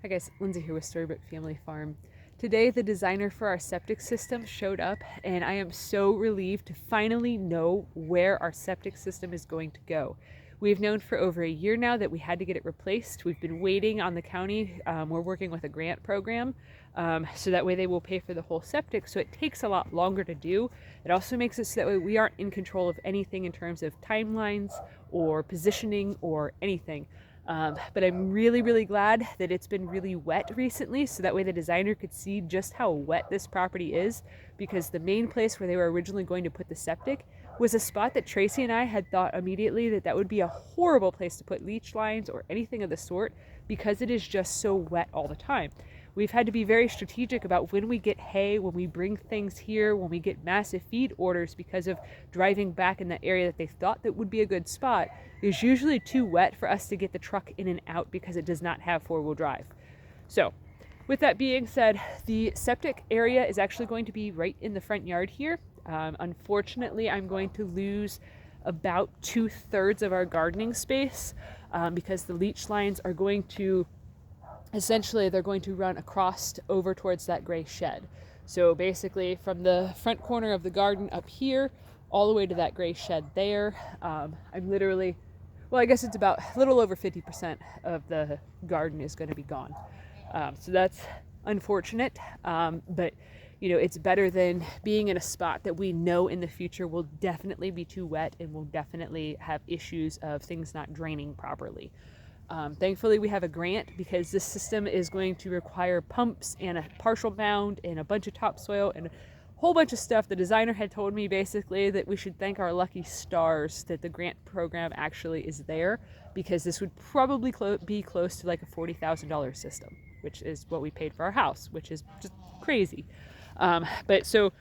Hi guys, Lindsay here with Storybook Family Farm. Today the designer for our septic system showed up and I am so relieved to finally know where our septic system is going to go. We've known for over a year now that we had to get it replaced. We've been waiting on the county. We're working with a grant program, so that way they will pay for the whole septic, so it takes a lot longer to do. It also makes it so that way we aren't in control of anything in terms of timelines or positioning or anything. But I'm really glad that it's been really wet recently, so that way the designer could see just how wet this property is, because the main place where they were originally going to put the septic was a spot that Tracy and I had thought immediately that that would be a horrible place to put leach lines or anything of the sort, because it is just so wet all the time. We've had to be very strategic about when we get hay, when we bring things here, when we get massive feed orders, because of driving back in that area that they thought that would be a good spot is usually too wet for us to get the truck in and out because it does not have four-wheel drive. So with that being said, the septic area is actually going to be right in the front yard here. Unfortunately, I'm going to lose about 2/3 of our gardening space because the leach lines are going to essentially they're going to run across over towards that gray shed. So basically from the front corner of the garden up here all the way to that gray shed there, I'm literally, well, I guess it's about a little over 50% of the garden is going to be gone. So that's unfortunate, but you know, it's better than being in a spot that we know in the future will definitely be too wet and will definitely have issues of things not draining properly. Thankfully we have a grant, because this system is going to require pumps and a partial mound and a bunch of topsoil and a whole bunch of stuff. The designer had told me basically that we should thank our lucky stars that the grant program actually is there, because this would probably be close to like a $40,000 system, which is what we paid for our house, which is just crazy. But so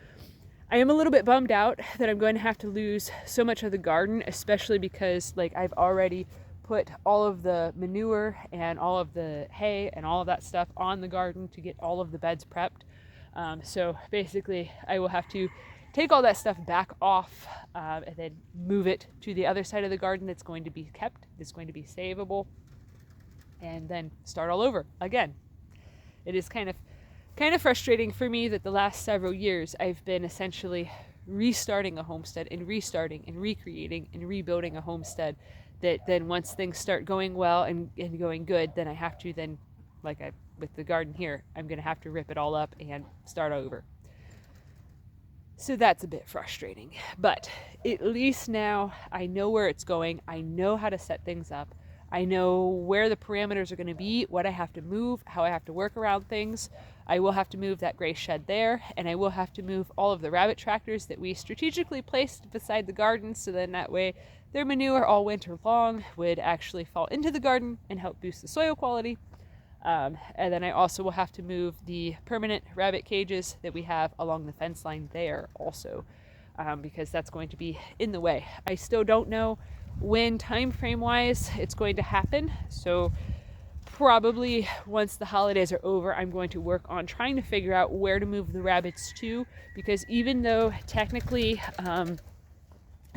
I am a little bit bummed out that I'm going to have to lose so much of the garden, especially because like I've already put all of the manure and all of the hay and all of that stuff on the garden to get all of the beds prepped. So basically I will have to take all that stuff back off and then move it to the other side of the garden that's going to be kept, that's going to be savable, and then start all over again. It is kind of frustrating for me that the last several years I've been essentially restarting a homestead and restarting and recreating and rebuilding a homestead, that then once things start going well and going good, then I have to then, with the garden here, I'm going to have to rip it all up and start over. So that's a bit frustrating, but at least now I know where it's going. I know how to set things up. I know where the parameters are going to be, what I have to move, how I have to work around things. I will have to move that gray shed there, and I will have to move all of the rabbit tractors that we strategically placed beside the garden, so then that way their manure all winter long would actually fall into the garden and help boost the soil quality. And then I also will have to move the permanent rabbit cages that we have along the fence line there also, because that's going to be in the way. I still don't know when time frame wise it's going to happen, so probably once the holidays are over I'm going to work on trying to figure out where to move the rabbits to, because even though technically I've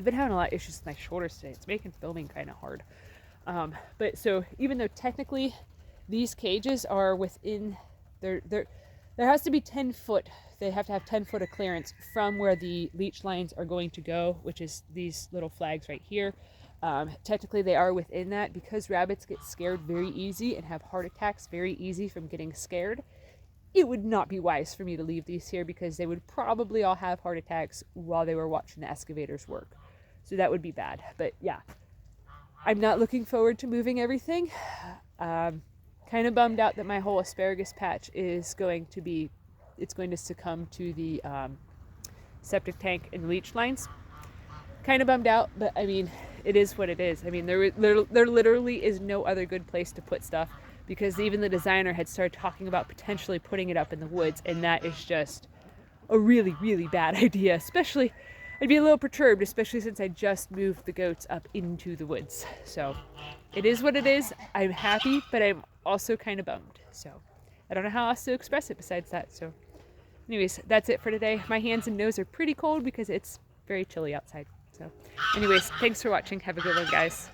been having a lot of issues with my shoulders today, it's making filming kind of hard, but so even though technically these cages are within there has to be 10 foot, they have to have 10 foot of clearance from where the leach lines are going to go, which is these little flags right here. Technically they are within that, because rabbits get scared very easy and have heart attacks very easy from getting scared. It would not be wise for me to leave these here, because they would probably all have heart attacks while they were watching the excavators work. So that would be bad. But yeah, I'm not looking forward to moving everything. Kind of bummed out that my whole asparagus patch is going to succumb to the septic tank and leach lines. Kind of bummed out, but I mean, it is what it is. I mean, there literally is no other good place to put stuff, because even the designer had started talking about potentially putting it up in the woods, and that is just a really bad idea. Especially, I'd be a little perturbed, especially since I just moved the goats up into the woods. So it is what it is. I'm happy, but I'm also kind of bummed. So I don't know how else to express it besides that. So anyways, that's it for today. My hands and nose are pretty cold because it's very chilly outside. So anyways, thanks for watching. Have a good one, guys.